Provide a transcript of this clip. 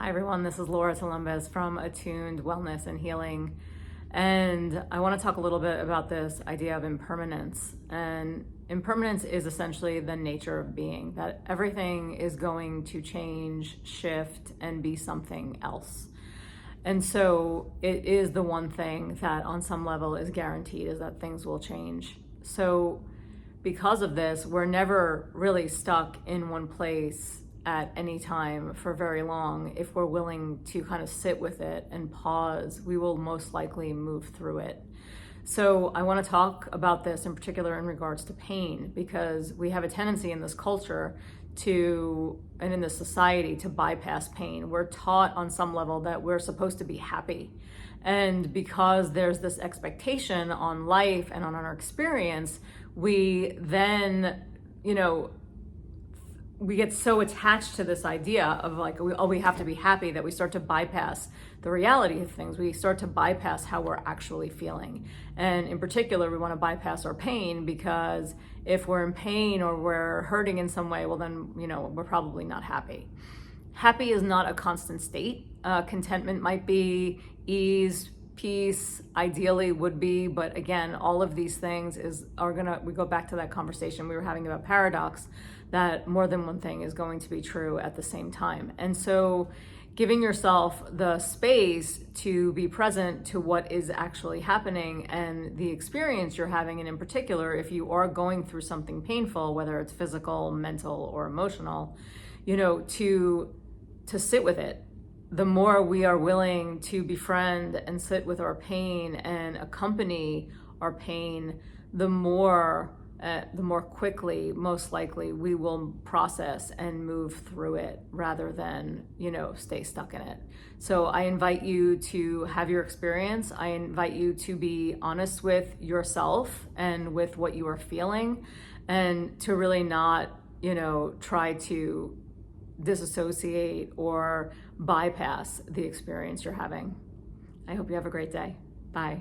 Hi everyone, this is Laura Talumbez from Attuned Wellness and Healing. And I want to talk a little bit about this idea of impermanence. And impermanence is essentially the nature of being, that everything is going to change, shift, and be something else. And so it is the one thing that on some level is guaranteed, is that things will change. So because of this, we're never really stuck in one place at any time for very long. If we're willing to kind of sit with it and pause, we will most likely move through it. So I want to talk about this in particular in regards to pain, because we have a tendency in this culture and in this society to bypass pain. We're taught on some level that we're supposed to be happy. And because there's this expectation on life and on our experience, we then, we get so attached to this idea of like, we have to be happy, that we start to bypass the reality of things. We start to bypass how we're actually feeling. And in particular, we want to bypass our pain, because if we're in pain or we're hurting in some way, well then, we're probably not happy. Happy is not a constant state. Contentment might be, ease, peace, ideally would be, but again, all of these things we go back to that conversation we were having about paradox, that more than one thing is going to be true at the same time. And so giving yourself the space to be present to what is actually happening and the experience you're having, and in particular, if you are going through something painful, whether it's physical, mental, or emotional, to sit with it. The more we are willing to befriend and sit with our pain and accompany our pain, the more quickly, most likely, we will process and move through it rather than, stay stuck in it. So I invite you to have your experience. I invite you to be honest with yourself and with what you are feeling, and to really not, try to disassociate or bypass the experience you're having. I hope you have a great day. Bye.